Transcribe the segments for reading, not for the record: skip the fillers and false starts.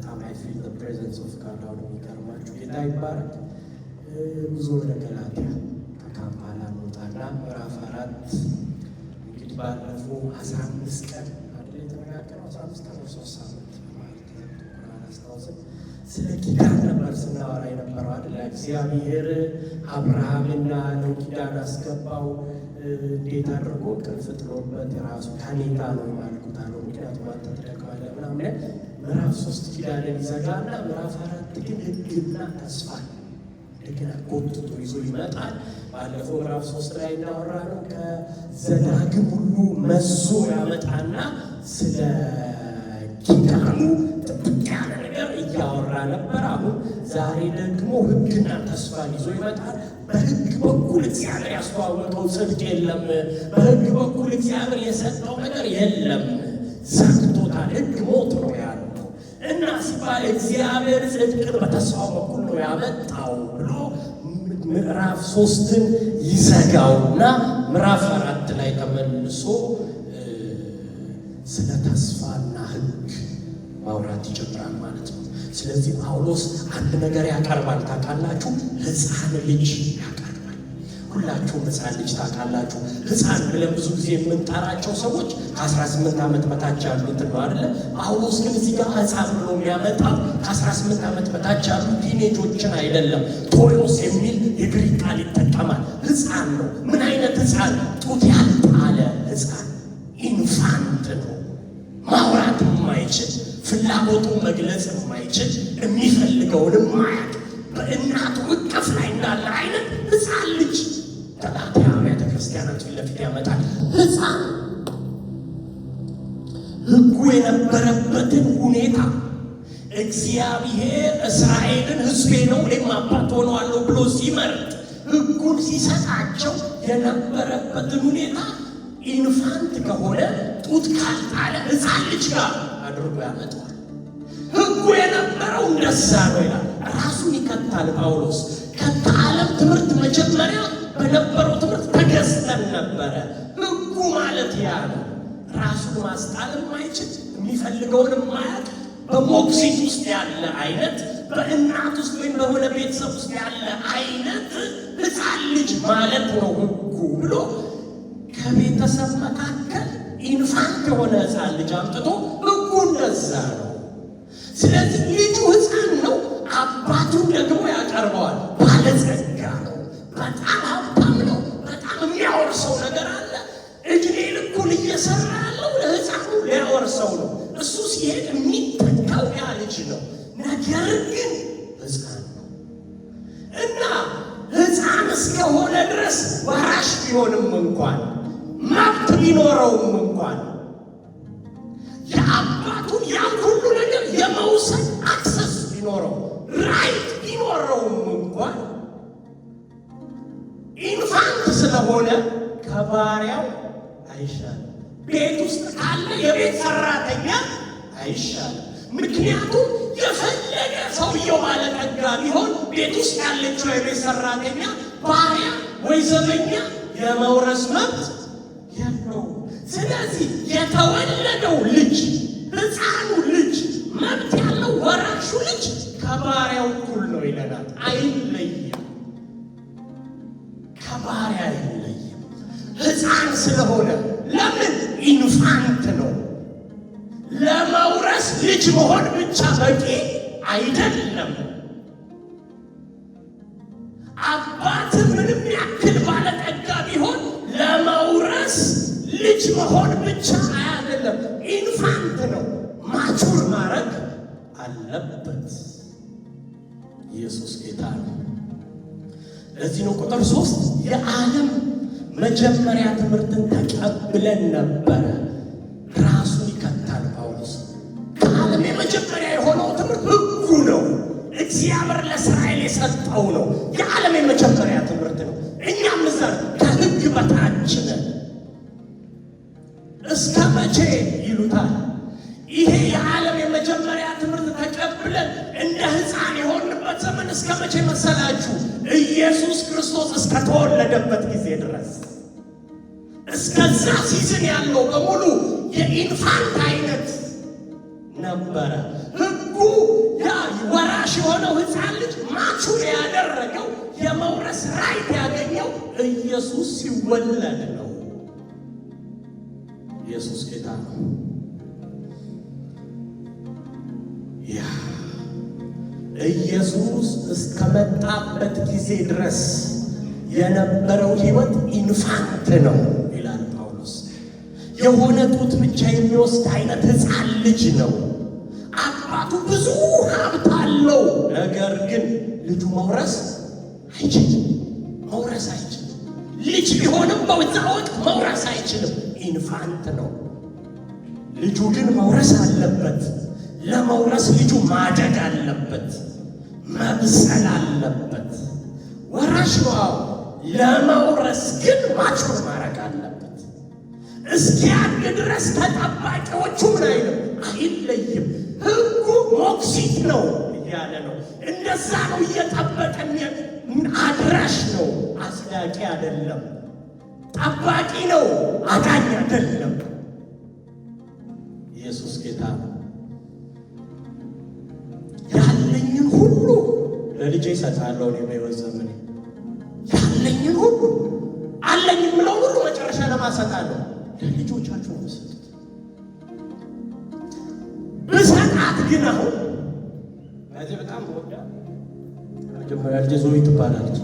በጣም I feel the presence of God አሁን የሚገርማችሁ ጌታ ይባረክ። ብዙ ወደ ገላትያ ከካምፓላ እንወጣና ምዕራፍ 4 እንግዲህ ባለፈው 15 ቀን አይደል የተነጋገረው 15 ቀን 3 ሳምንት ማለት ነው አስታውሰን ስለ ኪዳን ነበር ስናወራ የነበረው አይደል? እግዚአብሔር አብርሃምና ነው ኪዳን አስገባው እንዴት አድርጎ ቅርፍ ጥሎበት ራሱ ከኔታ ነው ማለት ነው። ምክንያቱም አንተ ተደቀዋለ ምናምን ምዕራፍ 3 ኪዳንን ይዘጋና ምዕራፍ 4 ግን ሕግና ተስፋ እንደገና ጎትቶ ይዞ ይመጣል። ባለፈው ምዕራፍ 3 ላይ እናወራነው ከዘዳግም ሁሉ መዞ ያመጣና ስለ ኪዳኑ ጥብቅ ያለ ነገር እያወራ ነበር። አሁን ዛሬ ደግሞ ሕግና ተስፋ ይዞ ይመጣል። በሕግ በኩል እግዚአብሔር ያስተዋወቀው ጽድቅ የለም። በሕግ በኩል እግዚአብሔር የሰጠው ነገር የለም። ዘግቶታል። ሕግ ሞት ነው ያለው እና ሲባል እግዚአብሔር ጽድቅን በተስፋው በኩል ነው ያመጣው ብሎ ምዕራፍ 3ን ይዘጋውና ምዕራፍ 4 ላይ ተመልሶ ስለ ተስፋና ሕግ ማውራት ይጀምራል ማለት ነው። ስለዚህ ጳውሎስ አንድ ነገር ያቀርባል። ታውቃላችሁ፣ ሕፃን ልጅ ያቀርባል። ሁላችሁም ሕፃን ልጅ ታውቃላችሁ። ሕፃን ብለን ብዙ ጊዜ የምንጠራቸው ሰዎች ከ18 ዓመት በታች ያሉት ነው አይደለ? ጳውሎስ ግን እዚህ ጋር ሕፃን ብሎ የሚያመጣው ከ18 ዓመት በታች ያሉ ቲኔጆችን አይደለም። ቶዮስ የሚል የግሪክ ቃል ይጠቀማል። ሕፃን ነው። ምን አይነት ሕፃን? ጡት ያልጣለ ሕፃን፣ ኢንፋንት ነው። ማውራት የማይችል ፍላጎቱን መግለጽ የማይችል የሚፈልገውንም ማያውቅ በእናቱ እቅፍ ላይ እንዳለ አይነት ሕፃን ልጅ ገላትያ አብያተ ክርስቲያናት ፊት ለፊት ያመጣል። ሕፃን ሕጉ የነበረበትን ሁኔታ እግዚአብሔር እስራኤልን ሕዝቤ ነው እኔም አባት ሆነዋለሁ ብሎ ሲመርጥ ሕጉን ሲሰጣቸው የነበረበትን ሁኔታ ኢንፋንት ከሆነ ጡት ካልጣለ ሕፃን ልጅ ጋር አድርጎ ያመጣዋል። ሕጉ የነበረው እንደዛ ነው ይላል። ራሱን ይከታል ጳውሎስ። ከዓለም ትምህርት መጀመሪያ በነበረው ትምህርት ተገዝተን ነበረ። ሕጉ ማለት ያ ነው። ራሱን ማስጣል የማይችል የሚፈልገውን የማያውቅ በሞግዚት ውስጥ ያለ አይነት በእናት ውስጥ ወይም በሆነ ቤተሰብ ውስጥ ያለ አይነት ሕፃን ልጅ ማለት ነው ሕጉ ብሎ ከቤተሰብ መካከል ኢንፋንት የሆነ ሕፃን ልጅ አምጥቶ ሕጉ እንደዛ ነው። ስለዚህ ልጁ ሕፃን ነው። አባቱን ደግሞ ያቀርበዋል። ባለጸጋ ነው። በጣም ሀብታም ነው። በጣም የሚያወርሰው ነገር አለ። እድሜ ልኩን እየሰራ ያለው ለሕፃኑ ሊያወርሰው ነው። እሱ ሲሄድ የሚጠቃው ያ ልጅ ነው። ነገር ግን ሕፃን ነው እና ሕፃን እስከሆነ ድረስ ወራሽ ቢሆንም እንኳን መብት ቢኖረውም እንኳን የአባቱን ያን ሁሉ ነገር የመውሰድ አክሰስ ቢኖረው ራይት ቢኖረውም እንኳን ኢንፋንት ስለሆነ ከባሪያው አይሻልም። ቤት ውስጥ ካለ የቤት ሰራተኛ አይሻልም። ምክንያቱም የፈለገ ሰውየው ባለጠጋ ቢሆን ቤት ውስጥ ያለችው የቤት ሰራተኛ ባሪያ ወይ ዘበኛ የመውረስ መብት ያለው። ስለዚህ የተወለደው ልጅ ሕፃኑ ልጅ መብት ያለው ወራሹ ልጅ ከባሪያው እኩል ነው ይለናል። አይለይም፣ ከባሪያ አይለይም። ሕፃን ስለሆነ ለምን? ኢንፋንት ነው። ለመውረስ ልጅ መሆን ብቻ በቂ አይደለም። አባት ምንም ያክል ባለጠጋ ቢሆን ለመውረስ ልጅ መሆን ብቻ አይደለም። ኢንፋንት ነው። ማቹር ማድረግ አለበት። ኢየሱስ ጌታ ነው። ለዚህ ነው ቁጥር 3 የዓለም መጀመሪያ ትምህርትን ተቀብለን ነበረ። ራሱን ይከታል ጳውሎስ። ከዓለም የመጀመሪያ የሆነው ትምህርት ሕጉ ነው። እግዚአብሔር ለእስራኤል የሰጠው ነው። የዓለም የመጀመሪያ ትምህርት ነው። እኛም እዛ ከሕግ በታች ነን። እስከ መቼ ይሉታል? ይሄ የዓለም የመጀመሪያ ትምህርት ተቀብለን እንደ ሕፃን የሆንበት ዘመን እስከ መቼ መሰላችሁ? ኢየሱስ ክርስቶስ እስከተወለደበት ጊዜ ድረስ። እስከዛ ሲዝን ያለው በሙሉ የኢንፋንት አይነት ነበረ። ሕጉ ያ ወራሽ የሆነው ሕፃን ልጅ ማቹር ያደረገው የመውረስ ራይት ያገኘው ኢየሱስ ሲወለድ ነው። ኢየሱስ ጌታ ነው። ያ ኢየሱስ እስከመጣበት ጊዜ ድረስ የነበረው ሕይወት ኢንፋንት ነው ይላል ጳውሎስ። የሆነ ጡት ብቻ የሚወስድ አይነት ሕፃን ልጅ ነው። አባቱ ብዙ ሀብት አለው፣ ነገር ግን ልጁ መውረስ አይችልም። ልጅ ቢሆንም በዛ ወቅት መውረስ አይችልም። ኢንፋንት ነው። ልጁ ግን መውረስ አለበት። ለመውረስ ልጁ ማደግ አለበት፣ መብሰል አለበት። ወራሽ ነው። ለመውረስ ግን ማቹር ማድረግ አለበት። እስኪያድግ ድረስ ከጠባቂዎቹ ምን አይለይም። ሕጉ ሞክሲት ነው እያለ ነው። እንደዛ ነው እየጠበቀን። አድራሽ ነው፣ አስዳቂ አይደለም። ጠባቂ ነው፣ አዳኝ አይደለም። ኢየሱስ ጌታ ነው። ያለኝን ሁሉ ለልጄ እሰጣለሁ። እኔ በሕይወት ዘመኔ ያለኝን ሁሉ አለኝ የምለው ሁሉ መጨረሻ ለማሰጣለሁ ለልጆቻችሁ ነው የምሰጡት። ብሰጣት ግን አሁን እዚህ በጣም ወዳ መጀመሪያ ልጄ ዞይ ትባላለች።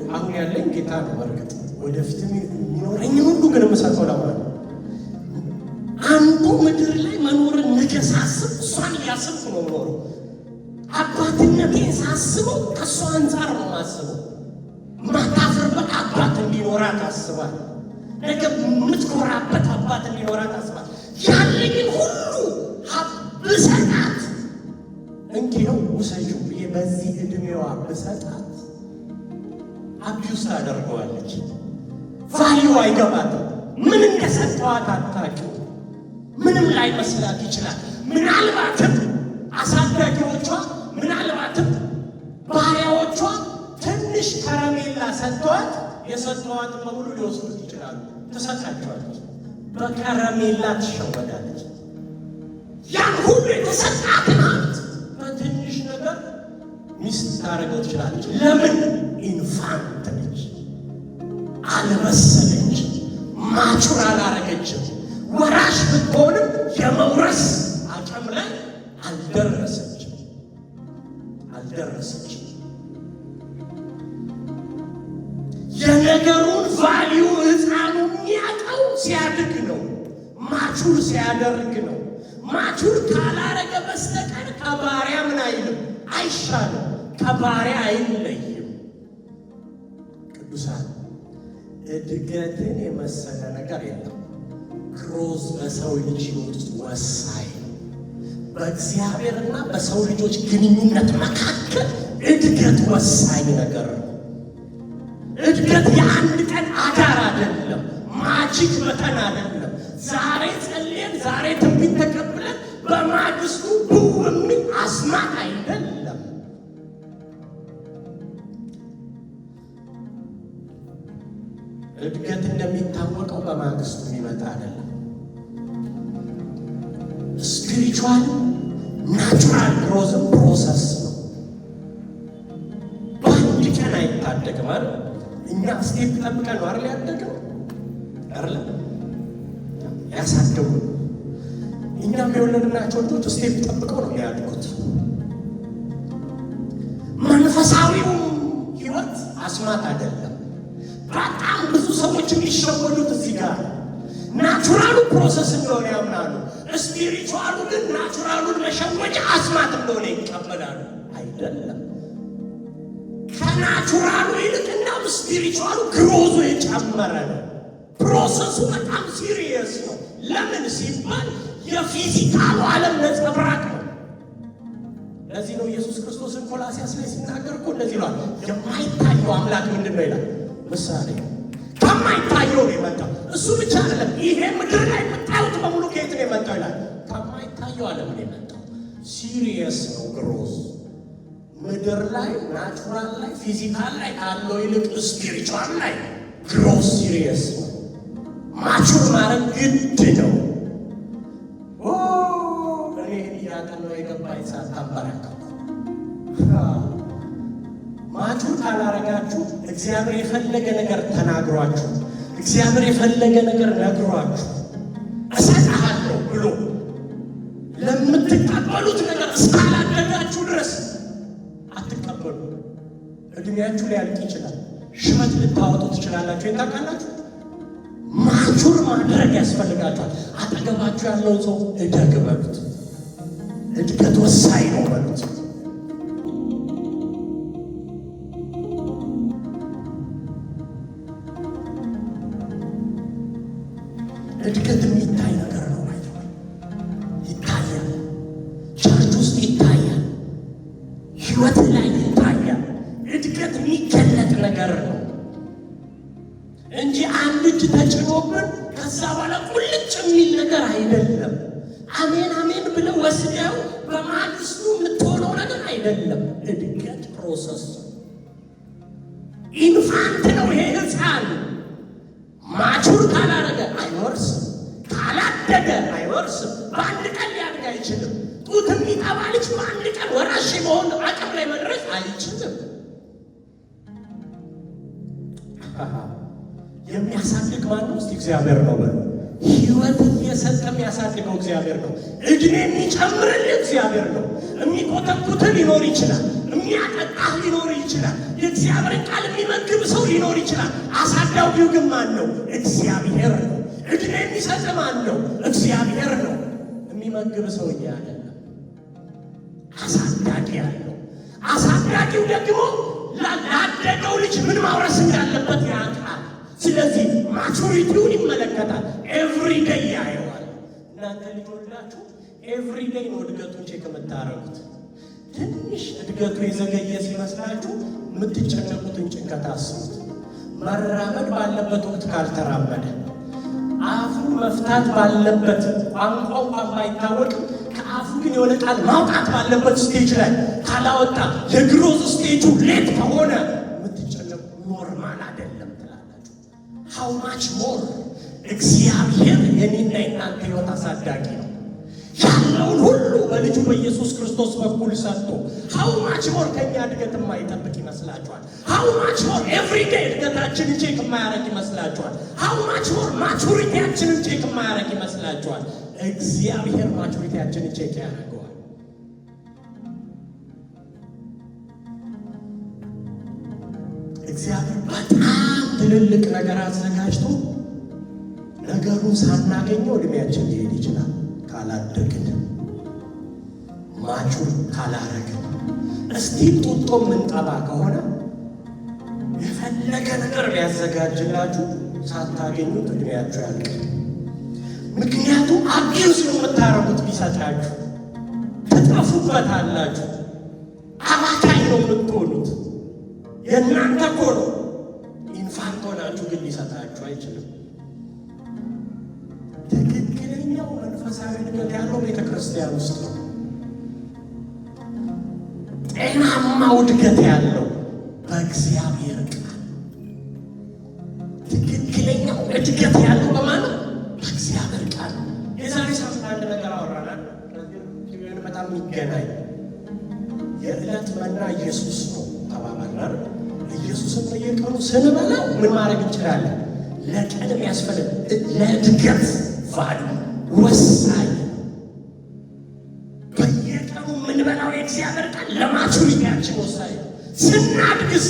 አሁን ያለኝ ጌታ ነው። በርግጥ ወደፊትም የሚኖረኝ ሁሉ ግን የምሰጠው ለማለት አንዱ ምድር ላይ መኖርን ንገሳስብ እሷን እያስብኩ ነው የምኖረው። አባትነቴን ሳስበው ከእሷ አንጻር ነው ማስበው። ማታፍርበት አባት እንዲኖራት አስባል። ነገ የምትኮራበት አባት እንዲኖራት አስባል። ያለኝን ሁሉ ብሰጣት እንዲው ውሰጂው ብዬ በዚህ ዕድሜዋ ብሰጣት አቢውስ ታደርገዋለች። ቫልዩ አይገባትም። ምን እንደሰጠዋት አታውቅም። ምንም ላይ መስላት ይችላል። ምናልባትም አሳዳጊዎቿ፣ ምናልባትም ባሪያዎቿ ትንሽ ከረሜላ ሰጥተዋት የሰጠዋትን በሙሉ ሊወስዱት ይችላሉ። ትሰጣቸዋለች። በከረሜላ ትሸወዳለች። ያን ሁሉ የተሰጣትን ሀብት በትንሽ ነገር ሚስት ታደርገው ትችላለች። ለምን? ኢንፋንት ነች፣ አልበሰለች፣ ማቹር አላረገችም። ወራሽ ብትሆንም የመውረስ አቅም ላይ አልደረሰችም። የነገሩን ቫልዩ ሕፃኑ የሚያውቀው ሲያድግ ነው፣ ማቹር ሲያደርግ ነው። ማቹር ካላረገ በስተቀር ከባሪያ ምን አይልም፣ አይሻልም፣ ከባሪያ አይለይም። ቅዱሳን እድገትን የመሰለ ነገር የለም። ግሮዝ በሰው ልጅ ሕይወት ውስጥ ወሳኝ ነው። በእግዚአብሔርና በሰው ልጆች ግንኙነት መካከል እድገት ወሳኝ ነገር ነው። እድገት የአንድ ቀን አዳር አይደለም፣ ማጂክ በተን አይደለም። ዛሬ ጸልየን ዛሬ ትንቢት ተቀብለን በማግስቱ ብው የሚል አስማት አይደለም። እድገት እንደሚታወቀው በማግስቱ የሚመጣ አይደለም። ስፒሪቹዋል ናቹራል ግሮዝ ፕሮሰስ ነው። በአንድ ቀን አይታደግም አይደል? እኛ ስቴፕ ጠብቀን ነው አይደል ያደግነው አይደል? ያሳደጉ እኛም የወለድናቸው ልጆች ስቴፕ ጠብቀው ነው ያድጉት። መንፈሳዊው ሕይወት አስማት አይደለም። በጣም ብዙ ሰዎች የሚሸወዱት እዚህ ጋር ናቹራሉ ፕሮሰስ እንደሆነ ያምናሉ። ስፒሪቹዋሉ ግን ናቹራሉን መሸወጃ አስማት እንደሆነ ይቀበላሉ። አይደለም። ከናቹራሉ ይልቅና ስፒሪቹዋሉ ግሮዙ የጨመረ ነው። ፕሮሰሱ በጣም ሲሪየስ ነው። ለምን ሲባል የፊዚካሉ ዓለም ነጸብራቅ ነው። ለዚህ ነው ኢየሱስ ክርስቶስን ቆላስይስ ላይ ሲናገር እኮ እንደዚህ ይላል፣ የማይታየው አምላክ ምንድን ነው ይላል። ምሳሌ ከማይታየው ነው የመጣው። እሱ ብቻ አይደለም፣ ይሄ ምድር ላይ የምታዩት በሙሉ ከየት ነው የመጣው ይላል። ከማይታየው ዓለም ነው የመጣው። ሲሪየስ ነው ግሮዝ። ምድር ላይ ናቹራል ላይ ፊዚካል ላይ ካለው ይልቅ ስፒሪቹዋል ላይ ግሮዝ ሲሪየስ ነው። ማቹር ማድረግ ግድ ነው። ቀን ነው የገባኝ ሳታበረከቱ። ማቹር ካላረጋችሁ እግዚአብሔር የፈለገ ነገር ተናግሯችሁ እግዚአብሔር የፈለገ ነገር ነግሯችሁ እሰጥሃለሁ ብሎ ለምትቀበሉት ነገር እስካላደረጋችሁ ድረስ አትቀበሉ። እድሜያችሁ ሊያልቅ ይችላል። ሽመት ልታወጡ ትችላላችሁ። ታውቃላችሁ። ማቹር ማድረግ ያስፈልጋችኋል። አጠገባችሁ ያለውን ሰው እደግ በሉት። እድገት ወሳኝ ነው በሉት። እድገት የሚታይ ነገር ነው። ይታያል። ቸርች ውስጥ ይታያል። ህይወት ላይ ይታያል። እድገት የሚገለጥ ነገር ነው እንጂ አንድ እጅ ተጭኖብን ከዛ በኋላ ቁልጭ የሚል ነገር አይደለም። አሜን አሜን ብለው ወስደው በማግስቱ የምትሆነው ነገር አይደለም። እድገት ፕሮሰስ ኢንፋንት ነው። ይሄ ህፃን ማቹር ካላረገ አይወርስም፣ ካላደገ አይወርስም። በአንድ ቀን ሊያድግ አይችልም። ጡት የሚጠባ ልጅ በአንድ ቀን ወራሽ መሆን አቅም ላይ መድረስ አይችልም። የሚያሳድግ ማነው? እስቲ እግዚአብሔር ነው በሉ። ህይወት እየሰጠ የሚያሳድገው እግዚአብሔር ነው። እድሜ የሚጨምርልህ እግዚአብሔር ነው። የሚቆጠቁትህ ሊኖር ይችላል። የሚያጠጣህ ሊኖር ይችላል። የእግዚአብሔርን ቃል የሚመግብ ሰው ሊኖር ይችላል። አሳዳጊው ግን ማን ነው? እግዚአብሔር ነው። እድሜ የሚሰጥ ማን ነው? እግዚአብሔር ነው። የሚመግብ ሰው እያለ አሳዳጊ ያለው። አሳዳጊው ደግሞ ላደገው ልጅ ምን ማውረስ እንዳለበት ያውቃል። ስለዚህ ማቹሪቲውን ይመለከታል። ኤቭሪዴይ ያየዋል። እናንተ ልጅ ወልዳችሁ ኤቭሪዴይ ነው እድገቱን ቼክ የምታረጉት። ትንሽ እድገቱ የዘገየ ሲመስላችሁ የምትጨነቁትን ጭንቀት አስቡት። መራመድ ባለበት ወቅት ካልተራመደ፣ አፉን መፍታት ባለበት ቋንቋው እንኳን ባይታወቅም ከአፉ ግን የሆነ ቃል ማውጣት ባለበት ስቴጅ ላይ ካላወጣ፣ የግሮዝ ስቴጁ ሌት ከሆነ የምትጨነቁ ኖርማል አይደለም ትላላችሁ። ሃው ማች ሞር እግዚአብሔር የኔና የናንተ ሕይወት አሳዳጊ ነው። ያለውን ሁሉ በልጁ በኢየሱስ ክርስቶስ በኩል ሰጥቶ ሃው ማች ሞር ከኛ እድገት የማይጠብቅ ይመስላችኋል? ሃው ማች ሞር ኤቭሪዴይ እድገታችንን ቼክ የማያረግ ይመስላችኋል? ሃው ማች ሞር ማቹሪቲያችንን ቼክ የማያረግ ይመስላችኋል? እግዚአብሔር ማቹሪቲያችንን ቼክ ያደርገዋል። እግዚአብሔር በጣም ትልልቅ ነገር አዘጋጅቶ ነገሩን ሳናገኘው እድሜያችን ሊሄድ ይችላል። ካላደግን፣ ማቹር ካላረግን፣ እስቲ ጡጦ ምንጠባ ከሆነ የፈለገ ነገር ሊያዘጋጅላችሁ ሳታገኙት እድሜያችሁ ያልቃል። ምክንያቱም አቢዩዝ ነው የምታረጉት። ቢሰጣችሁ ትጠፉበታላችሁ። አባካኝ ነው የምትሆኑት። የእናንተ እኮ ነው። ኢንፋንት ሆናችሁ ግን ሊሰጣችሁ አይችልም። ትክክለኛው መንፈሳዊ እድገት ያለው ቤተ ክርስቲያን ውስጥ ነው። ጤናማው እድገት ያለው በእግዚአብሔር ቃል። ትክክለኛው እድገት ያለው በማለት በእግዚአብሔር ቃል። የዛሬ ሳምንት አንድ ነገር አወራናል። በጣም የሚገናኝ የዕለት መና ኢየሱስ ነው ተባባልናል። ኢየሱስን በየቀኑ ስንበላ ምን ማድረግ እንችላለን? ለቀን የሚያስፈልግ ለእድገት ቫሉ ወሳኝ። በየቀኑ የምንበላው የእግዚአብሔር ቃል ለማቹሪቲያችን ወሳኝ። ስናድግስ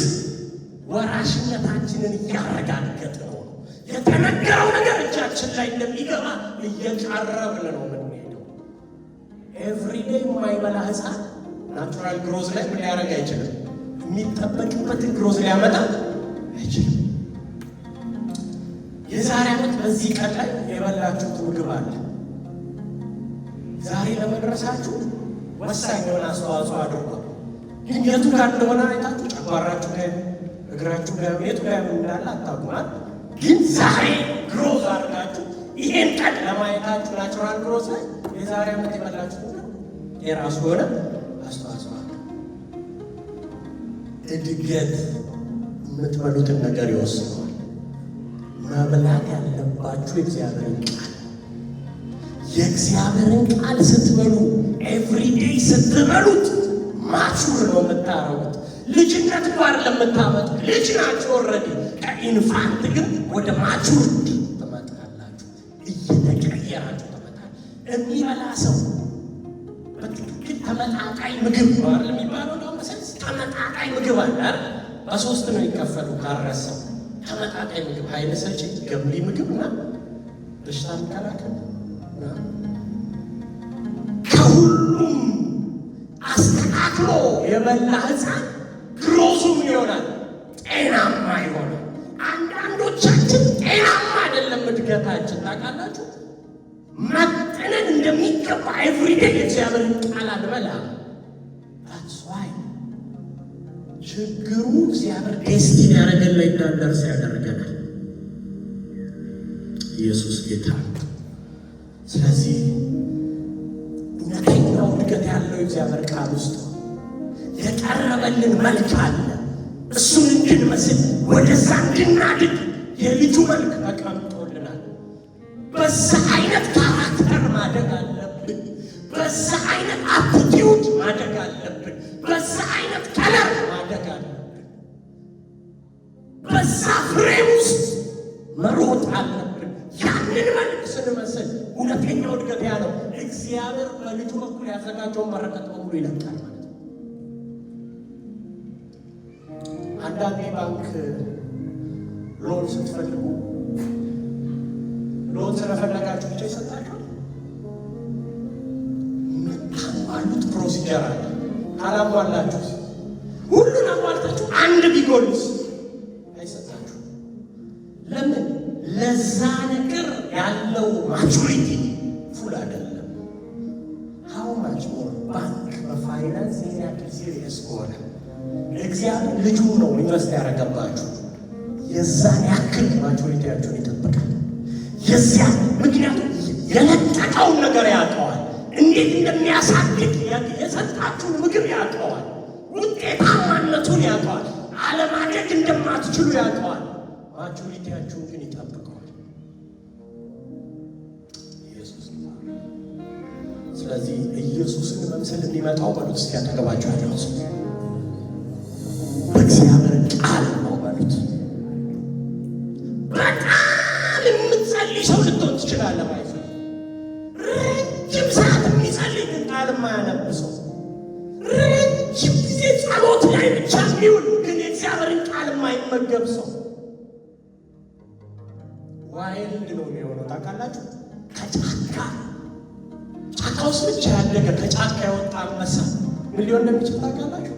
ወራሽነታችንን እያረጋገጥ ነው። የተነገረው ነገር እጃችን ላይ እንደሚገባ እየቀረብን ነው የምንሄደው። ኤቭሪዴይ የማይበላ ሕፃን ናቹራል ግሮዝ ላይ ምን ሊያደርግ አይችልም። የሚጠበቅበትን ግሮዝ ሊያመጣ አይችልም። የዛሬ ዓመት በዚህ ቀን ላይ የበላችሁት ምግብ አለ። ዛሬ ለመድረሳችሁ ወሳኝ የሆነ አስተዋጽኦ አድርጓል። ግን የቱ ጋር እንደሆነ አይታችሁ ጨጓራችሁ ጋር፣ እግራችሁ ጋር፣ የቱ ጋር እንዳለ አታውቁም። ግን ዛሬ ግሮዝ አድርጋችሁ ይሄን ቀን ለማየታችሁ ናቹራል ግሮዝ ላይ የዛሬ ዓመት የበላችሁት የራሱ የሆነ አስተዋጽኦ አለ። እድገት የምትበሉትን ነገር ይወስነዋል። መብላት ያለባችሁ የእግዚአብሔርን ቃል። የእግዚአብሔርን ቃል ስትበሉ ኤቭሪ ስትበሉት ማቹር ነው የምታረጉት። ልጅነት ጋር ለምታመጡ ልጅ ናችሁ ኦልሬዲ። ከኢንፋንት ግን ወደ ማቹሪቲ ትመጣላችሁ። እየተቀየራችሁ ትመጣል። የሚበላ ሰው በትክክል ተመጣጣኝ ምግብ ነው አይደል የሚባለው? ነው መሰለኝ። ተመጣጣኝ ምግብ አለ አይደል? በሶስት ነው ይከፈሉ ካረሰው። ተመጣጣኝ ምግብ፣ ኃይለ ሰጪ፣ ገንቢ ምግብ እና በሽታ የሚከላከል ከሁሉም አስተካክሎ የበላ ሕፃን ግሮዙም ይሆናል፣ ጤናማ ይሆናል። አንዳንዶቻችን ጤናማ አይደለም እድገታችን። ታውቃላችሁ፣ መጥነን እንደሚገባ ኤቭሪዴ የእግዚአብሔርን ቃል አንበላ። that's why ችግሩ እግዚአብሔር ዴስቲኒ ያደረገን ላይ እንዳንደርስ ያደርገናል። ኢየሱስ ጌታ። ስለዚህ እውነተኛው እድገት ያለው እግዚአብሔር ቃል ውስጥ የቀረበልን መልክ አለ። እሱን እንድንመስል ወደዛ እንድናድግ የልጁ መልክ ተቀምጦልናል። በዛ አይነት ካራክተር ማደግ አለብን። በዛ አይነት አቲቲዩድ ማደግ አለብን። በዛ አይነት ከለር ማደግ አለብን። በዛ ፍሬም ውስጥ መሮጥ አለብን። ያንን መልክ ስንመስል እውነተኛው እድገት ያለው እግዚአብሔር በልጁ በኩል ያዘጋጀውን በረከት በሙሉ ይለቃል ማለት ነው። አንዳንዴ ባንክ ሎን ስትፈልጉ ሎን ስለፈለጋችሁ ብቻ ይሰጣችኋል። የምታሟሉት ፕሮሲጀር አለ። ካላሟላችሁ ሁሉን አሟልታችሁ አንድ ቢጎልስ አይሰጣችሁ። ለምን? ለዛ ነገር ያለው ማቹሪቲ ፉል አይደለም። ሀው ማች ሞር ባንክ በፋይናንስ ያክል ሲሪየስ ከሆነ እግዚአብሔር ልጁ ነው ኢንቨስት ያደረገባችሁ። የዛን ያክል ማቹሪቲያችሁን ይጠብቃል። የዚያ ምክንያቱም የለቀቀውን ነገር ያውቀዋል። እንዴት እንደሚያሳድግ የሰጣችሁን ምግብ ያውቀዋል። ውጤታማነቱን ያውቀዋል። አለማደግ እንደማትችሉ ያውቀዋል። ማቹሪቲያችሁን ግን ይጠብቀዋል። ኢየሱስ። ስለዚህ ኢየሱስን መምሰል እንዲመጣው በሉት እስኪ አጠገባችሁ ያለው ሰው በእግዚአብሔር ቃል ነው በሉት። በጣም የምትጸልይ ሰው ልትሆን ትችላለህ። ማለት ረጅም ሰዓት የሚጸልይ ግን ቃል የማያነብ ሰው፣ ረጅም ጊዜ ጸሎት ላይ ብቻ የሚውል ግን የእግዚአብሔርን ቃል የማይመገብ ሰው ዋይልድ ነው የሚሆነው። ታውቃላችሁ፣ ጫካ ውስጥ ብቻ ያደገ ከጫካ የወጣ አንበሳ ምን ሊሆን እንደሚችል ታውቃላችሁ?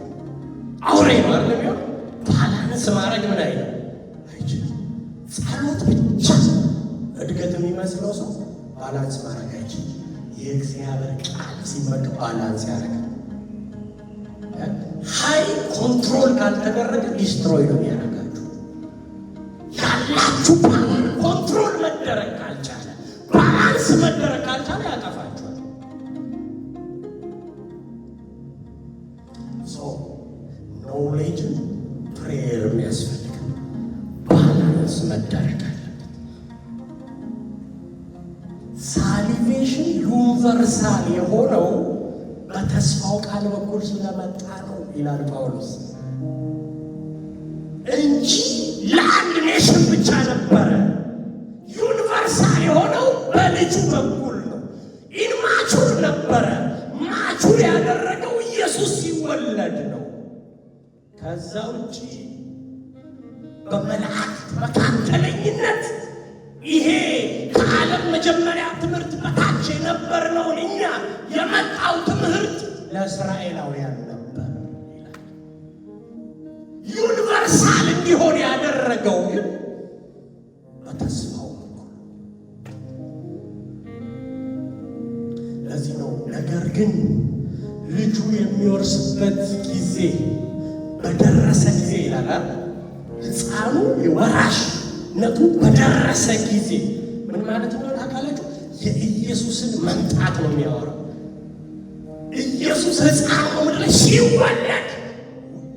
አውሬ ነው አይደል የሚሆን። ባላንስ ማድረግ ምን አይልም አይችልም። ጸሎት ብቻ እድገት የሚመስለው ሰው ባላንስ ማድረግ አይችልም። የእግዚአብሔር ቃል ሲመገብ ባላንስ ያደርጋል። ሀይ ኮንትሮል ካልተደረገ ዲስትሮይ ነው የሚያደርጋችሁ። ያላችሁ ፓወር ኮንትሮል መደረግ ካልቻለ፣ ባላንስ መደረግ ካልቻለ ያጠፋችኋል። ኖሌጅ ፕሬየር የሚያስፈልጋል። ባላንስ መደረግ አለበት። ሳሊቬሽን ዩኒቨርሳል የሆነው በተስፋው ቃል በኩል ስለመጣ ነው ይላል ጳውሎስ እንጂ ለአንድ ኔሽን ብቻ ነበረ። ዩኒቨርሳል የሆነው በልጁ በኩል ነው። ኢንማቹር ነበረ። ማቹር ያደረገው ኢየሱስ ሲወለድ ነው። ከዛ ውጪ በመላእክት መካከለኝነት ይሄ ከዓለም መጀመሪያ ትምህርት በታች የነበርነውን እኛ የመጣው ትምህርት ለእስራኤላውያን ነበር ይላል። ዩኒቨርሳል እንዲሆን ያደረገው ግን በተስፋው በኩል። ለዚህ ነው ነገር ግን ልጁ የሚወርስበት ጊዜ በደረሰ ጊዜ ይላል። ሕፃኑ የወራሽነቱ በደረሰ ጊዜ ምን ማለት ነው ታውቃላችሁ? የኢየሱስን መምጣት ነው የሚያወራው። ኢየሱስ ሕፃን ምድር ላይ ሲወለድ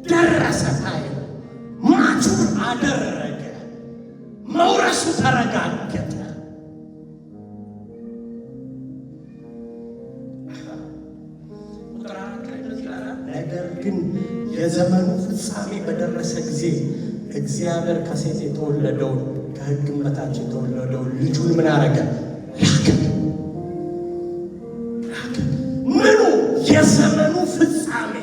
ደረሰ። ታይ ማቹር አደረገ። መውረሱ ተረጋገጠ። ቁጥር 4 ነገር ግን የዘመኑ ፍጻሜ በደረሰ ጊዜ እግዚአብሔር ከሴት የተወለደውን ከሕግም በታች የተወለደውን ልጁን ምን አረገ? ላከ። ምኑ? የዘመኑ ፍጻሜ።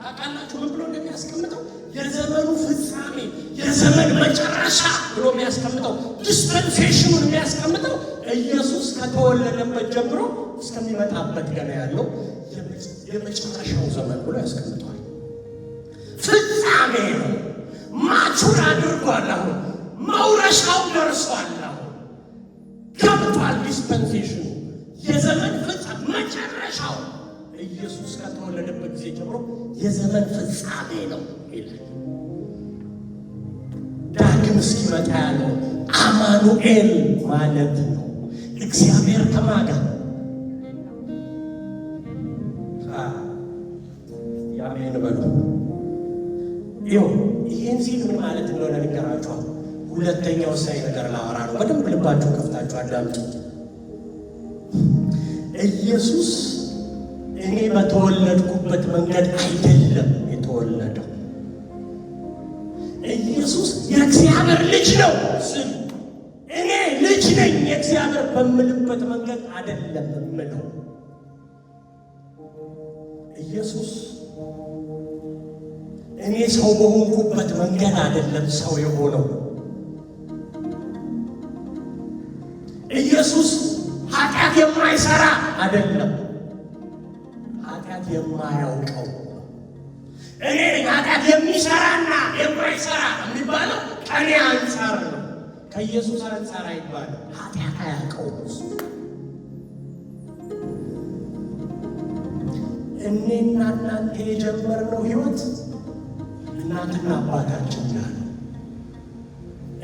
ታውቃላችሁ ምን ብሎ እንደሚያስቀምጠው? የዘመኑ ፍጻሜ፣ የዘመን መጨረሻ ብሎ የሚያስቀምጠው ዲስፐንሴሽኑን የሚያስቀምጠው ኢየሱስ ከተወለደበት ጀምሮ እስከሚመጣበት ገና ያለው የመጨረሻው ዘመን ብሎ ያስቀምጠዋል። ፍጻሜ ነው። ማቹር አድርጓል። አሁን መውረሻው ደርሷል። አሁን ገብቷል። ዲስፐንሴሽኑ የዘመን ፍጻሜ መጨረሻው ኢየሱስ ከተወለደበት ጊዜ ጀምሮ የዘመን ፍጻሜ ነው ይላል። ዳግም እስኪመጣ ያለው አማኑኤል ማለት ነው። እግዚአብሔር ከማን ጋር? ያሜን በሉ። ይህን ሲል ምን ማለት እንደሆነ ልንገራችኋል። ሁለተኛው ወሳኝ ነገር ላወራ ነው። በደንብ ልባችሁ ከፍታችሁ አዳምጡ። ኢየሱስ እኔ በተወለድኩበት መንገድ አይደለም የተወለደው። ኢየሱስ የእግዚአብሔር ልጅ ነው ስል እኔ ልጅ ነኝ የእግዚአብሔር በምልበት መንገድ አይደለም የምለው። ኢየሱስ እኔ ሰው በሆንኩበት መንገድ አይደለም ሰው የሆነው። ኢየሱስ ኃጢአት የማይሰራ አይደለም፣ ኃጢአት የማያውቀው። እኔ ኃጢአት የሚሰራና የማይሰራ የሚባለው ከኔ አንጻር ነው። ከኢየሱስ አንጻር አይባልም። ኃጢአት አያውቀውም እሱ። እኔና እናንተ የጀመርነው ሕይወት እናትና አባታችን ጋር ነው።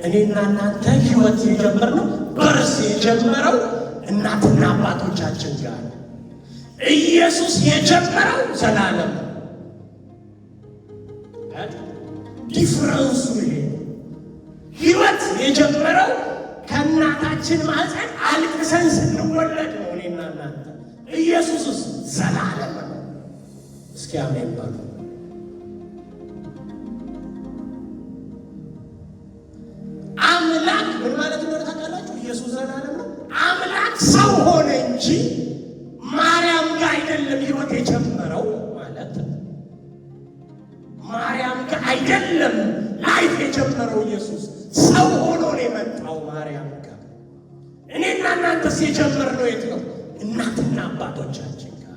እኔና እናንተ ሕይወት የጀመርነው በርስ የጀመረው እናትና አባቶቻችን ጋር ነው። ኢየሱስ የጀመረው ዘላለም። ዲፍረንሱ ይሄ ሕይወት የጀመረው ከእናታችን ማህፀን አልቅሰን ስንወለድ ነው እኔና እናንተ። ኢየሱስስ ዘላለም ነው። እስኪ አሜን በሉ። አምላክ ምን ማለት እንደሆነ ታውቃላችሁ? ኢየሱስ ዘላለም ነው። አምላክ ሰው ሆነ እንጂ ማርያም ጋር አይደለም ሕይወት የጀመረው ማለት ነው። ማርያም ጋር አይደለም ላይፍ የጀመረው። ኢየሱስ ሰው ሆኖ ነው የመጣው ማርያም ጋር። እኔና እናንተስ የጀመርነው የት ነው? እናትና አባቶቻችን ጋር።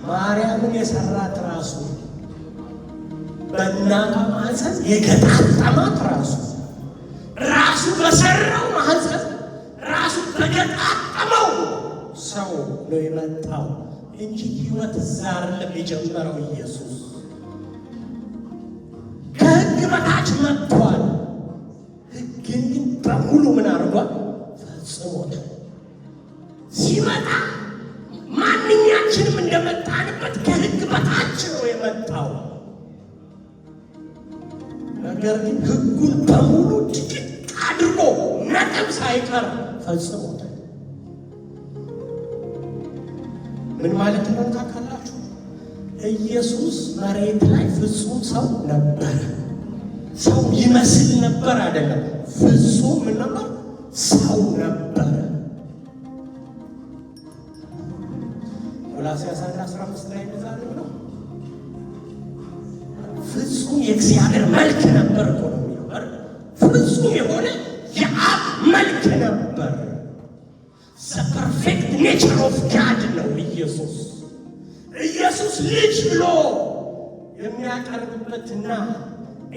ማርያምን የሰራት ራሱ፣ በእናቷ ማህፀን የገጣጠማት ራሱ በሰራው ማህፀን ራሱ በገጣጠመው ሰው ነው የመጣው እንጂ ሕይወት እዛ አይደለም የጀመረው። ኢየሱስ ከሕግ በታች መጥቷል። ሕግን ግን በሙሉ ምን አድርጓል? ፈጽሞታል። ሲመጣ ማንኛችንም እንደመጣንበት ከሕግ በታች ነው የመጣው። ነገር ግን ሕጉን በሙሉ ድቅቅ አድርጎ ነጥብ ሳይቀር ፈጽሞታል። ምን ማለት እንደሆነ ታውቃላችሁ? ኢየሱስ መሬት ላይ ፍጹም ሰው ነበር። ሰው ይመስል ነበር አይደለም፣ ፍጹም ምን ነበር? ሰው ነበር። ቆላስይስ 1:15 ላይ እንደዛለ ነው። ፍጹም የእግዚአብሔር መልክ ነበር እኮ ነው የሚለው። ፍጹም የሆነ የአብ መልክ ነበር። the perfect nature of God ነው ኢየሱስ። ኢየሱስ ልጅ ብሎ የሚያቀርብበትና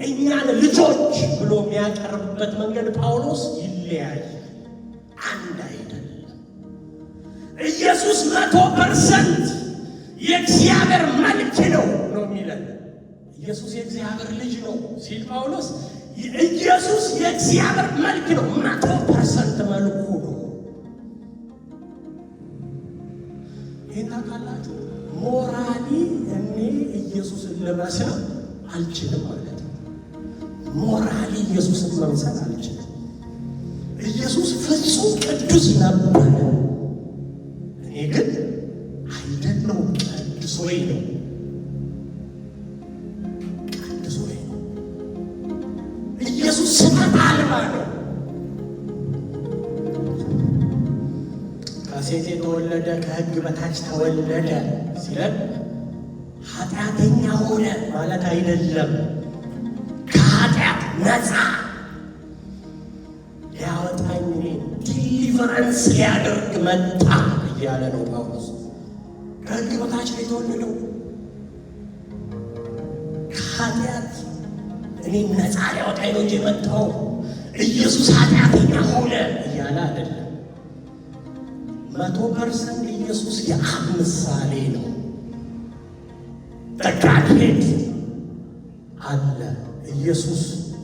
እኛን ልጆች ብሎ የሚያቀርብበት መንገድ ጳውሎስ ይለያያል፣ አንድ አይደለም። ኢየሱስ 100% የእግዚአብሔር መልክ ነው የሚለን። ኢየሱስ የእግዚአብሔር ልጅ ነው ሲል ጳውሎስ ኢየሱስ የእግዚአብሔር መልክ ነው፣ 100% መልኩ ነው። ይህን ታውቃላችሁ? ሞራሊ እኔ ኢየሱስን ልመስል አልችልም ማለት ነው። ሞራሊ ኢየሱስን መምሰል አልችልም። ኢየሱስ ፍጹም ቅዱስ ነበረ። እኔ ግን አይደለሁም ቀድሶኝ ነው። ቀድሶኝ ነው። ኢየሱስ ስህተት አልባ ነው። ከሴት የተወለደ ከሕግ በታች ተወለደ ሲለን ኃጢአተኛ ሆነ ማለት አይደለም። ከኃጢአት ነፃ ሊያወጣኝ ዲሊቨረንስ ሊያደርግ መጣ እያለ ነው ጳውሎስ። ከሕግ በታች ነው የተወለደው። ከኃጢአት እኔ ነፃ ሊያወጣኝ ነው እንጂ የመጣው ኢየሱስ ኃጢአተኛ ሆነ እያለ አይደለም። 100% ኢየሱስ የአብ ምሳሌ ነው። ተቃድሄት አለ። ኢየሱስ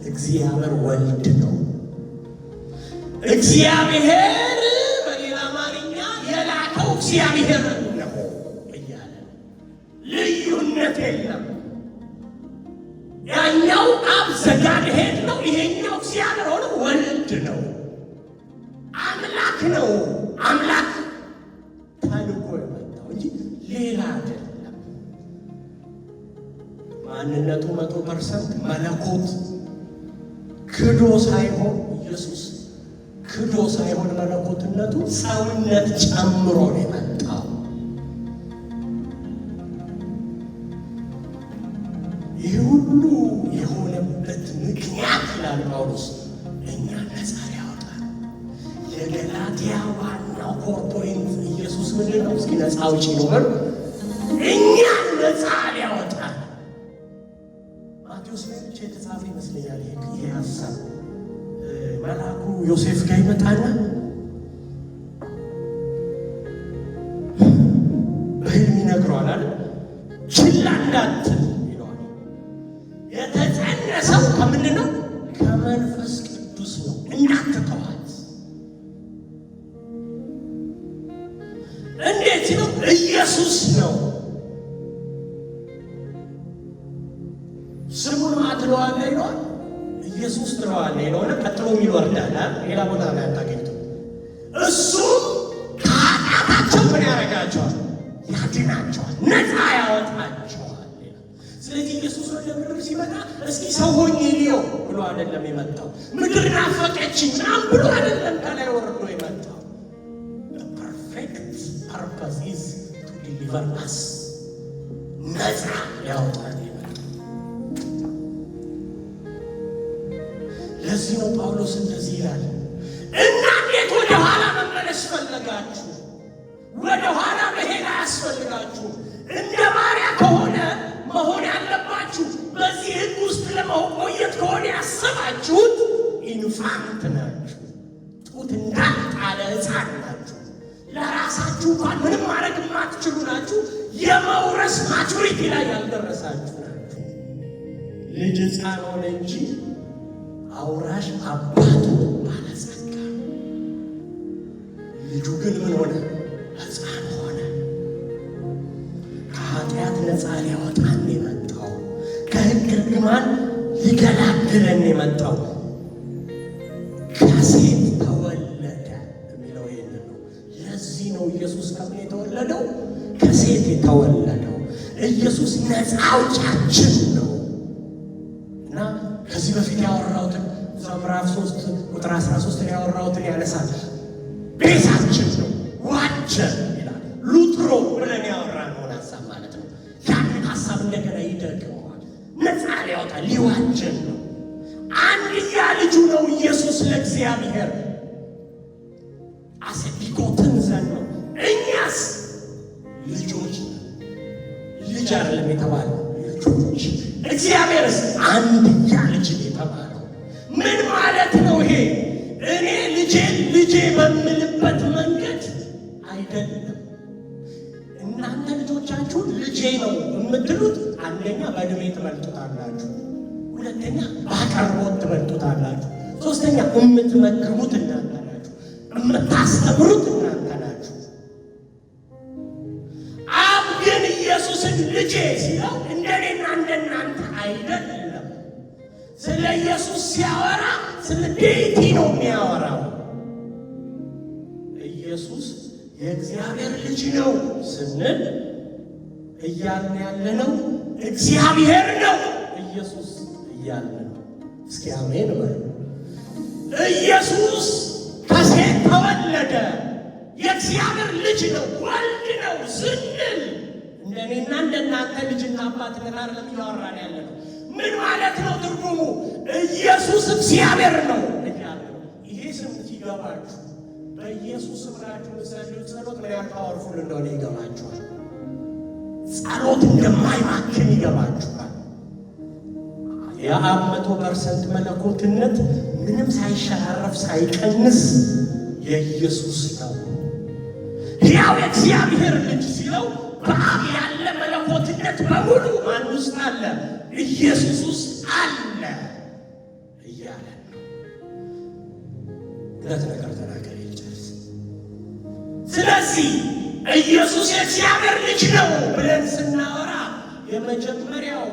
እግዚአብሔር ወልድ ነው። እግዚአብሔር በሌላ አማርኛ የላከው እግዚአብሔር ነው እያለ ልዩነት የለም። ያኛው አብ ዘጋድሄት ነው፣ ይሄኛው እግዚአብሔር ሆኖ ወልድ ነው። አምላክ ነው። አምላክ ታልቆ የመጣው እንጂ ሌላ አይደለም። ማንነቱ 100% መለኮት ክዶ ሳይሆን ኢየሱስ ክዶ ሳይሆን መለኮትነቱ ሰውነት ጨምሮ ነው የመጣው። ይህ ሁሉ የሆነበት ምክንያት ይላል ጳውሎስ እኛ ነፃ ሊያወጣን። የገላትያ ዋናው ኮርፖሬት ኢየሱስ ምንድን ነው? እስኪ ነፃ አውጪ ነው በሉ። እኛን ነፃ ሊያወጣን ማቴዎስ ላይ ብቻ የተጻፈ ይመስለኛል ይሄ ሀሳብ። መልአኩ ዮሴፍ ጋር ይመጣና በሕልም ይነግረዋል አለ ችላ እንዳትል ይለዋል። የተጸነሰው ከምንድን ነው? ከመንፈስ ቅዱስ ነው። እንዳትተዋት። እንዴት ነው? ኢየሱስ ነው። ስሙን ማትለዋለህ ይለዋል። ኢየሱስ ትለዋለህ ይለሆነ ቀጥሎ ይወርዳል። ሌላ ቦታ ላይ አታገኝቱም። እሱ ከኃጢአታቸው ምን ያደርጋቸዋል? ያድናቸዋል፣ ነፃ ያወጣቸዋል። ስለዚህ ኢየሱስ ወደ ምድር ሲመጣ እስኪ ሰው ሆኜ ልየው ብሎ አይደለም የመጣው። ምድር ናፈቀችኝ ምናምን ብሎ አይደለም ከላይ ወርዶ የመጣው። ፐርፌክት ፐርፐስ ኢዝ ቱ ዲሊቨር አስ፣ ነፃ ያወጣል። ለዚህ ነው ጳውሎስ እንደዚህ ይላል፣ እና እንዴት ወደ ኋላ መመለስ ፈለጋችሁ? ወደ ኋላ መሄድ አያስፈልጋችሁ። እንደ ባሪያ ከሆነ መሆን ያለባችሁ በዚህ ሕግ ውስጥ ለመቆየት ከሆነ ያሰባችሁት ኢንፋንት ናችሁ፣ ጡት እንዳልጣለ ሕፃን ናችሁ። ለራሳችሁ እንኳን ምንም ማድረግ የማትችሉ ናችሁ። የመውረስ ማቹሪቲ ላይ ያልደረሳችሁ ናችሁ። ልጅ ሕፃን ሆነ እንጂ አውራሽ አባቱ ባለጸጋ። ልጁ ግን ምን ሆነ? ሕፃን ሆነ። ከኃጢአት ነፃ ሊያወጣን የመጣው ከሕግ እርግማን ሊገላግለን የመጣው ከሴት ተወለደ የሚለው ይህንን ነው። ለዚህ ነው ኢየሱስ ከምን የተወለደው? ከሴት የተወለደው። ኢየሱስ ነፃ አውጫችን ነው። እና ከዚህ በፊት ያወራሁትን ምዕራፍ 3 ቁጥር 13 ያወራሁትን ያነሳል። ቤዛችን ነው፣ ዋጀን ይላል። ሉትሮ ብለን ያወራነውን ሀሳብ ማለት ነው። ያንን ሀሳብ እንደገና ይደግመዋል። ነፃ ሊያወጣ ሊዋጀን ነው። አንድያ ልጁ ነው ኢየሱስ ለእግዚአብሔር አሰቢጎትን ዘን ነው። እኛስ ልጆች ልጅ አይደለም የተባለው ልጆች። እግዚአብሔርስ አንድያ ልጅ የተባለው ምን ማለት ነው? ይሄ እኔ ልጄ በምልበት መንገድ አይደለም። እናንተ ልጆቻችሁን ልጄ ነው የምትሉት አንደኛ በዕድሜ ትበልጡታላችሁ፣ ሁለተኛ በአቅርቦት ትበልጡታላችሁ፣ ሶስተኛ የምትመግቡት እናንተ ናችሁ፣ የምታስተምሩት እናንተ ናችሁ። አብ ግን ኢየሱስን ልጄ ሲለው እንደኔና እንደናንተ አይደለም። ስለ ኢየሱስ ሲያወራ ስለ ዴይቲ ነው የሚያወራው። ኢየሱስ የእግዚአብሔር ልጅ ነው ስንል እያልን ያለነው እግዚአብሔር ነው ኢየሱስ እያልን ነው። እስኪ አሜን በሉ። ኢየሱስ ከሴት ተወለደ የእግዚአብሔር ልጅ ነው ወልድ ነው ስንል እንደኔና እንደናንተ ልጅና አባት ለናር ለሚያወራን ያለነው ምን ማለት ነው? ትርጉሙ ኢየሱስ እግዚአብሔር ነው እያልን ነው። ይሄ ስም ሲገባችሁ በኢየሱስ ብላችሁ የምትጸልዩት ጸሎት ምን ያህል ፓወርፉል እንደሆነ ይገባችኋል። ጸሎት እንደማይባክን ይገባችኋል። የአብ 100% መለኮትነት ምንም ሳይሸራረፍ ሳይቀንስ የኢየሱስ ነው። ያው የእግዚአብሔር ልጅ ሲለው በአብ ያለ መለኮትነት በሙሉ ማን ውስጥ አለ? ኢየሱስ ውስጥ አለ እያለ ነው። ሁለት ነገር ተናገር ይጨርስ። ስለዚህ ኢየሱስ የእግዚአብሔር ልጅ ነው ብለን ስናወራ የመጀመሪያው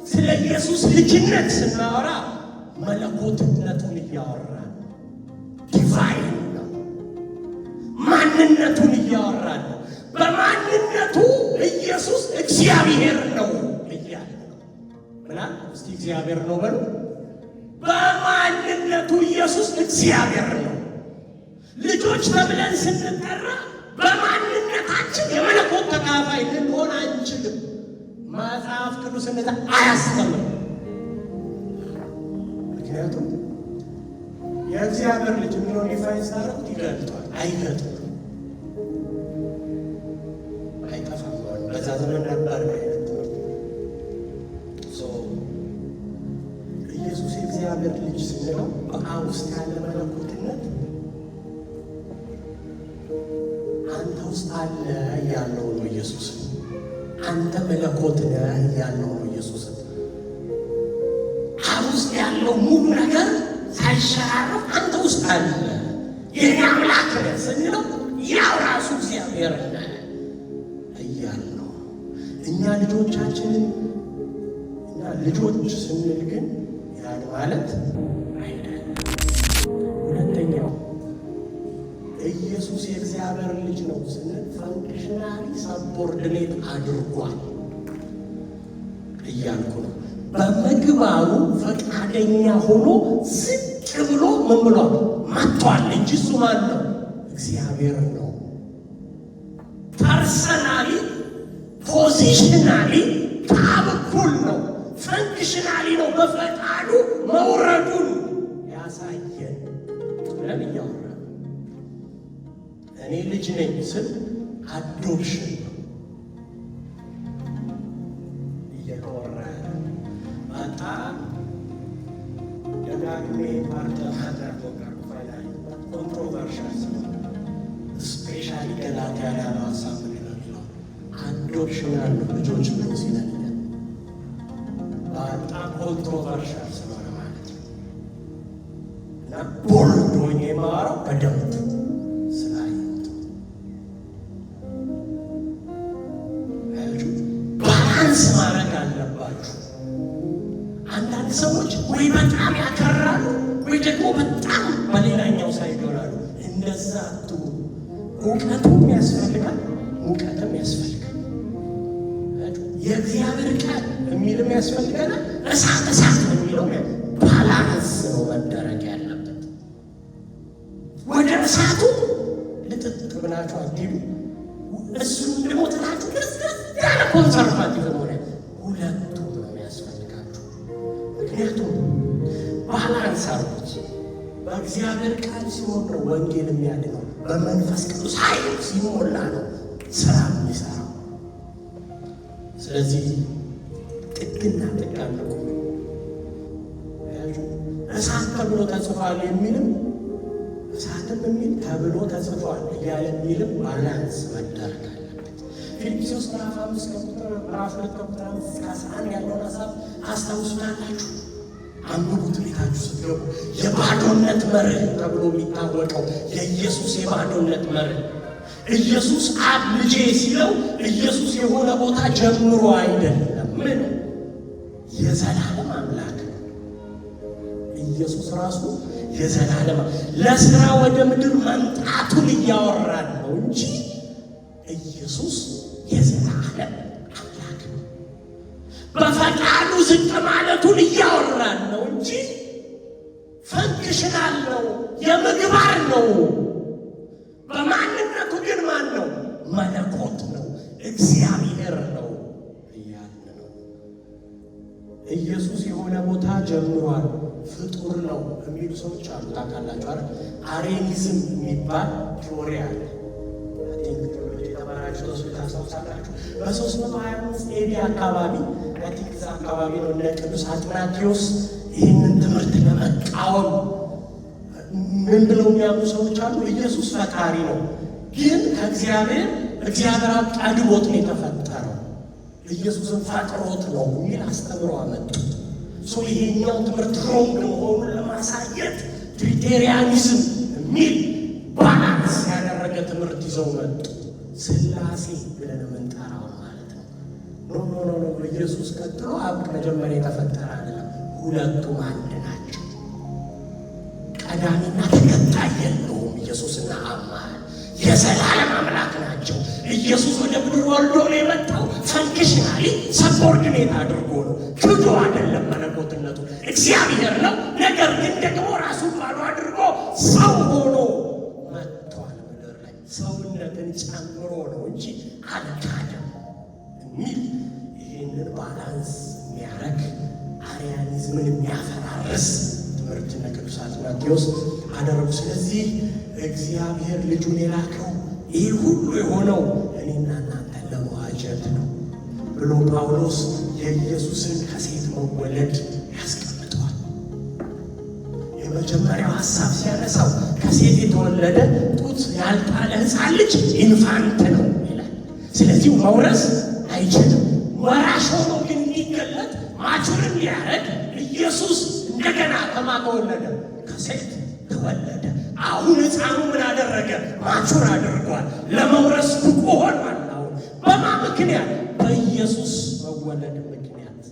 ስለ ኢየሱስ ልጅነት ስናወራ መለኮትነቱን እያወራን ዲቫይን ነው። ማንነቱን እያወራን ነው። በማንነቱ ኢየሱስ እግዚአብሔር ነው እያለ ነው። ምናል እስቲ እግዚአብሔር ነው በሉ። በማንነቱ ኢየሱስ እግዚአብሔር ነው። ልጆች ተብለን ስንጠራ በማንነታችን የመለኮት ተካፋይ ልንሆን አንችልም። መጽሐፍ ቅዱስ እንደዛ አያስተምርም። ምክንያቱም የእግዚአብሔር ልጅ የሚለውን ዲፋይን ሳደርጉት ይገልጧል። አይገልጥም፣ አይጠፋም። በዛ ዘመን ነበር አይነት ኢየሱስ የእግዚአብሔር ልጅ ስንለው በአብ ውስጥ ያለ መለኮትነት አንተ ውስጥ አለ ያለው ነው ኢየሱስ። አንተ መለኮት ነህ ያለው ነው ኢየሱስ። አብ ውስጥ ያለው ሙሉ ነገር ሳይሸራረፍ አንተ ውስጥ አለ። የኔ አምላክ ነህ ስንለው ያው ራሱ እግዚአብሔር ነህ እያልን ነው። እኛ ልጆቻችንን ልጆች ስንል ግን ያን ማለት አይደለም። ሁለተኛው ኢየሱስ የእግዚአብሔር ልጅ ነው ስንል ፈንክሽናሊ ሰቦርዲኔት አድርጓል እያልኩ ነው። በምግባሩ ፈቃደኛ ሆኖ ዝቅ ብሎ ምን ብሏል? መጥቷል እንጂ እሱ ማን ነው? እግዚአብሔር ነው። ፐርሰናሊ ፖዚሽናሊ ከአብ እኩል ነው። ፈንክሽናሊ ነው። በፈቃዱ መውረዱን ያሳየን ብለን እያወራ እኔ ልጅ ነኝ ስል አዶፕሽን ነው እየተወራ በጣም ደጋግሜ ፓርተ ማድረግ ፋይናል ኮንትሮቨርሻል ስፔሻሊ ገላትያ ላይ ሀሳብ ምንድን ነው የሚለው አዶፕሽናል ልጆች ብሎ ሲለን በጣም ኮንትሮቨርሻል ስለሆነ ማለት ነው። እና ቦልድ ሆኜ የማወራው በደንብ ስላየሁት ባላንስ ማድረግ አለባችሁ። አንዳንድ ሰዎች ወይ በጣም ያከራሉ ወይ ደግሞ በጣም በሌላኛው ሳይድ ይሆናሉ። እንደዛ አትሁኑ። እውቀቱም ያስፈልጋል፣ ሙቀትም ያስፈልጋል። የእግዚአብሔር ቃል የሚልም ያስፈልገናል። እሳት እሳት የሚለው ባላንስ ነው መደረግ ያለበት። ወደ እሳቱ ልጥጥ ብላችሁ አትሂዱ። እሱን ደግሞ ትላችሁ ያለ ኮንሰርቫቲቭ ሆነ ሁለቱ ነው የሚያስፈልጋችሁ። ምክንያቱም ባላንስ አርጉት። በእግዚአብሔር ቃል ሲሆን ነው ወንጌል የሚያድነው። በመንፈስ ቅዱስ ኃይል ሲሞላ ነው ስራ የሚሰራው። ስለዚህ ጥግና ጥግ አለቁ። እሳት ተብሎ ተጽፏል የሚልም እሳትም የሚል ተብሎ ተጽፏል እያለ የሚልም ባላንስ መደረግ አለበት። ፊልጵስዩስ ምዕራፍ 5 ምዕራፍ 2 ቁጥር 11 ያለውን ሀሳብ ታስታውሱታላችሁ። አንብቡት ቤታችሁ ስትገቡ። የባዶነት መርህ ተብሎ የሚታወቀው የኢየሱስ የባዶነት መርህ ኢየሱስ አብ ልጄ ሲለው ኢየሱስ የሆነ ቦታ ጀምሮ አይደለም። ምን የዘላለም አምላክ ኢየሱስ ራሱ የዘላለም ለስራ ወደ ምድር መምጣቱን እያወራን ነው እንጂ ኢየሱስ የዘላለም አምላክ ነው። በፈቃዱ ዝቅ ማለቱን እያወራን ነው እንጂ ፈንክሽናል ነው፣ የምግባር ነው። በማንነቱ ግን ማን ነው? መለኮት ነው፣ እግዚአብሔር ነው እያልን ነው። ኢየሱስ የሆነ ቦታ ጀምሯል፣ ፍጡር ነው የሚሉ ሰዎች አሉ። ታውቃላችሁ አይደል? አሬኒዝም የሚባል ቲዎሪ አለ። የተባራችሁ ሰዎች ታስታውሳላችሁ። በ325 ኤዲ አካባቢ እዛ አካባቢ ነው እነ ቅዱስ አትናቴዎስ ይህንን ትምህርት ለመቃወም ምን ብለው የሚያምኑ ሰዎች አሉ? ኢየሱስ ፈጣሪ ነው፣ ግን ከእግዚአብሔር ቀድሞት ነው የተፈጠረው፣ ኢየሱስን ፈጥሮት ነው የሚል አስተምሮ አመጡ። ይሄኛው ትምህርት ሮንግ መሆኑን ለማሳየት ትሪቴሪያኒዝም የሚል ባላንስ ያደረገ ትምህርት ይዘው መጡ። ሥላሴ ብለን የምንጠራው ማለት ነው። ኖ ኢየሱስ ቀጥሎ አብ መጀመሪያ የተፈጠረ አይደለም፣ ሁለቱም አንድ ናቸው። ቀዳሚና ተከታይ የለውም። ኢየሱስና አብ የዘላለም አምላክ ናቸው። ኢየሱስ ወደ ምድር ወልዶ ነው የመጣው። ፈንክሽናሊ ሰቦርዲኔት አድርጎ ነው፣ ክዶ አይደለም። መለኮትነቱ እግዚአብሔር ነው። ነገር ግን ደግሞ ራሱን ባዶ አድርጎ ሰው ሆኖ መጥቷል ምድር ላይ። ሰውነትን ጨምሮ ነው እንጂ አልካደም የሚል ይህንን ባላንስ የሚያረግ አርያኒዝምን የሚያፈራርስ ትምህርትና ቅዱስ አትናቴዎስ አደረጉ። ስለዚህ እግዚአብሔር ልጁን የላከው ይህ ሁሉ የሆነው እኔና እናንተን ለመዋጀት ነው ብሎ ጳውሎስ የኢየሱስን ከሴት መወለድ ያስቀምጠዋል። የመጀመሪያው ሐሳብ ሲያነሳው ከሴት የተወለደ ጡት ያልጣለ ሕፃን ልጅ ኢንፋንት ነው ይላል። ስለዚህ መውረስ አይችልም። ወራሽ ሆኖ ግን እንዲገለጥ ማቹርን ሊያረግ ኢየሱስ እንደገና ከማተወለደ ከሴት ተወለደ። አሁን ሕፃኑ ምን አደረገ? ማቹር አድርጓል። ለመውረስ ብቁ ሆኗል። አሁን በማ ምክንያት? በኢየሱስ መወለድ ምክንያት።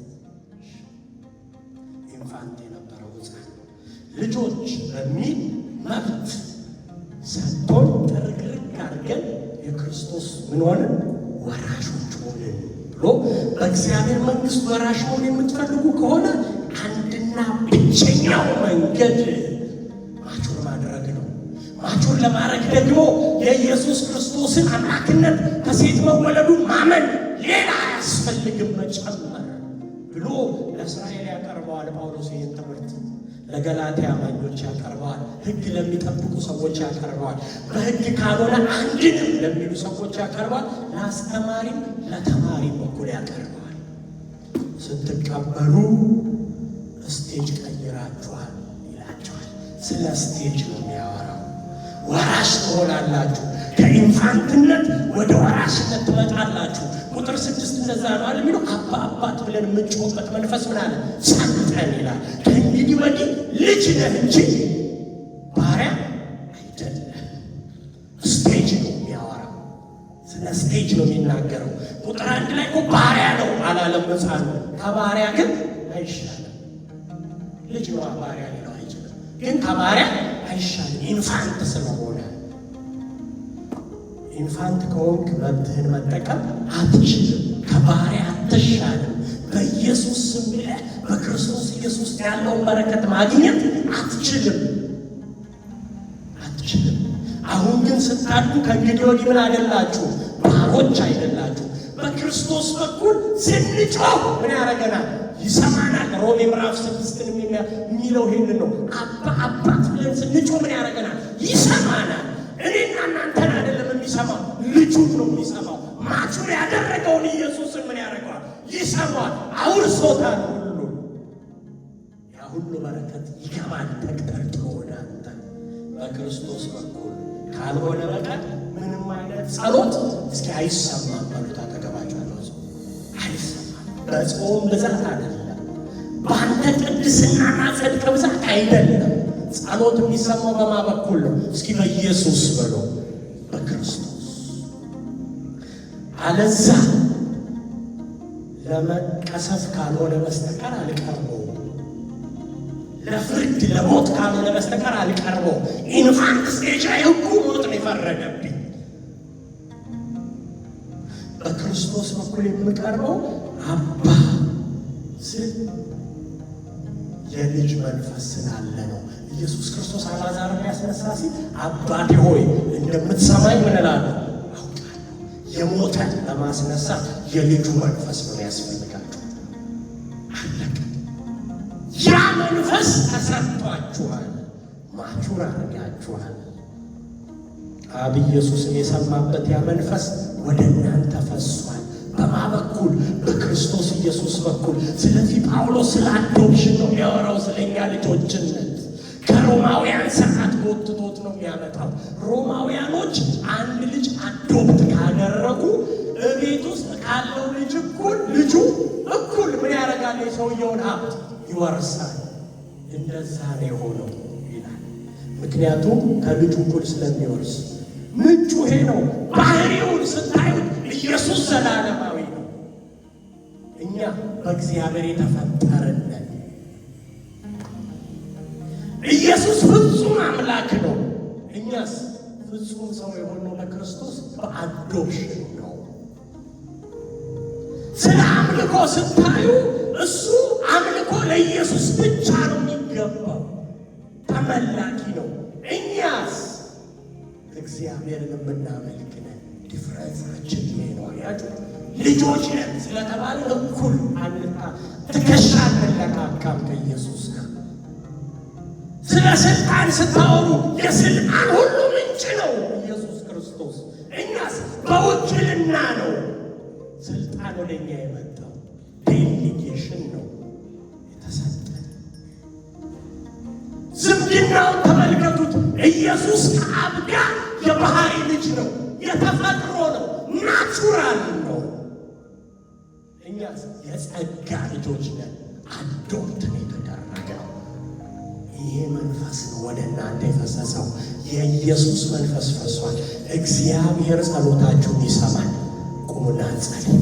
ኢንፋንት የነበረው ሕፃን ልጆች በሚል መብት ሰጥቶን ጥርቅርቅ አድርገን የክርስቶስ ምን ሆንን? ወራሾች ሆንን ብሎ በእግዚአብሔር መንግሥት ወራሽ ሆን የምትፈልጉ ከሆነ አንድና ብቸኛው መንገድ ማቹር ማድረግ ነው። ማቹር ለማድረግ ደግሞ የኢየሱስ ክርስቶስን አምላክነት ከሴት መወለዱን ማመን፣ ሌላ አያስፈልግም መጨመር ብሎ ለእስራኤል ያቀርበዋል። ጳውሎስ ይህን ትምህርት ለገላትያ አማኞች ያቀርበዋል። ሕግ ለሚጠብቁ ሰዎች ያቀርበዋል። በሕግ ካልሆነ አንድንም ለሚሉ ሰዎች ያቀርበዋል። ለአስተማሪም ለተማሪም በኩል ያቀርበዋል። ስትቀበሉ ስቴጅ ቀይራችኋል ይላቸዋል። ስለ ስቴጅ ነው የሚያወራው። ወራሽ ትሆናላችሁ፣ ከኢንፋንትነት ወደ ወራሽነት ትመጣላችሁ። ቁጥር 6 እንደዛ ነው አለ የሚለው። አባ አባት ብለን የምንጮህበት መንፈስ ምን አለ? ሰጠን ይላል። ከእንግዲህ ወዲህ ልጅ ነህ እንጂ ባሪያ አይደለም። ስቴጅ ነው የሚያወራው፣ ስለ ስቴጅ ነው የሚናገረው። ቁጥር 1 ላይ እኮ ባሪያ ነው አላለም ሕፃኑ። ከባሪያ ግን አይሻልም። ልጅ ነው ባሪያ ሊለው አይችልም፣ ግን ከባሪያ አይሻልም። ኢንፋንት ስለሆነ ኢንፋንት ከሆንክ መብትህን መጠቀም አትችልም። ከባሪያ አትሻልም። በኢየሱስ ስም ብለህ በክርስቶስ ኢየሱስ ያለውን በረከት ማግኘት አትችልም። አሁን ግን ስታድጉ ከእንግዲህ ወዲህ ምን አይደላችሁ? ባሮች አይደላችሁ። በክርስቶስ በኩል ስንጮህ ምን ያደርገናል? ይሰማናል። ሮሜ ምዕራፍ 6 የሚለው ይሄንን ነው። አባ አባት ብለን ስንጮህ ምን ያደርገናል? ይሰማናል። እኔና እናንተን አይደለም የሚሰማው፣ ልጁን ነው የሚሰማው። ማቹር ያደረገውን ኢየሱስን ምን ያደርገዋል? ይሰማዋል። አውርሶታል። ያ ሁሉ በረከት ይገባል ተቅጠልጥሎ ወደ አንተ በክርስቶስ በኩል ካልሆነ በቀር ምንም አይነት ጸሎት እስኪ አይሰማም። በሉት አጠገባችሁ ያለው ሰው አይሰማም። በጾም ብዛት አይደለም፣ በአንተ ቅድስናና ጽድቅ ብዛት አይደለም። ጸሎት የሚሰማው በማ በኩል ነው? እስኪ በኢየሱስ በሎ፣ በክርስቶስ። አለዛ ለመቀሰፍ ካልሆነ በስተቀር አልቀርበውም። ለፍርድ ለሞት ካልሆነ በስተቀር አልቀርበው። ኢንፋንት ስቴጅ ላይ ሕጉ ሞት ነው የፈረደብኝ። በክርስቶስ በኩል የምቀርበው አባ ስል የልጅ መንፈስ ስላለ ነው። ኢየሱስ ክርስቶስ አልዓዛርን ያስነሳ ሲል አባቴ ሆይ እንደምትሰማኝ ምን እላለሁ አውቃለሁ። የሞተን ለማስነሳት የልጁ መንፈስ ነው ያስፈልጋችሁ። አለቀ። ያ መንፈስ ተሰጥቷችኋል፣ ማቹር አድርጋችኋል። አብ ኢየሱስን የሰማበት ያ መንፈስ ወደ እናንተ ፈሷል። በማ በኩል? በክርስቶስ ኢየሱስ በኩል። ስለዚህ ጳውሎስ ስለ አዶፕሽን ነው የሚያወራው፣ ስለኛ ልጆችነት። ከሮማውያን ስርዓት ጎትቶት ነው የሚያመጣው። ሮማውያኖች አንድ ልጅ አዶፕት ካደረጉ እቤት ውስጥ ካለው ልጅ እኩል ልጁ እኩል ምን ያደርጋል? የሰውየውን ሀብት ይወርሳል። እንደዛ ነው የሆነው ይላል። ምክንያቱም ከልጁ እኩል ስለሚወርስ። ምንጩ ይሄ ነው። ባህሪውን ስታዩት ኢየሱስ ዘላለማዊ ነው። እኛ በእግዚአብሔር የተፈጠርን ነን። ኢየሱስ ፍጹም አምላክ ነው። እኛስ ፍጹም ሰው የሆነው በክርስቶስ በአዶፕሽን ነው። ስለ አምልኮ ስታዩ እሱ አምልኮ ለኢየሱስ ብቻ ነው የሚገባው፣ ተመላኪ ነው። እኛስ እግዚአብሔርን የምናመልክ ነን። ዲፍረንሳችን ይሄ ነው። ያጁ ልጆች ነን ስለተባለ እኩል ትከሻ አንለካካም ከኢየሱስ ጋር። ስለ ስልጣን ስታወሩ የስልጣን ሁሉ ምንጭ ነው ኢየሱስ ክርስቶስ። እኛስ በውክልና ነው ስልጣን ወደኛ የመጣው፣ ዴሊጌሽን ነው የተሰጠን። ዝምድናውን ተመልከቱት። ኢየሱስ ከአብ ጋር የባህሪ ልጅ ነው፣ የተፈጥሮ ነው፣ ናቹራል ነው። እኛስ የጸጋ ልጆች ነን፣ አዶፕት ነው የተደረገው። ይሄ መንፈስ ነው ወደ እናንተ የፈሰሰው። የኢየሱስ መንፈስ ፈሷል። እግዚአብሔር ጸሎታችሁን ይሰማል። ቁሙና እንጸልይ።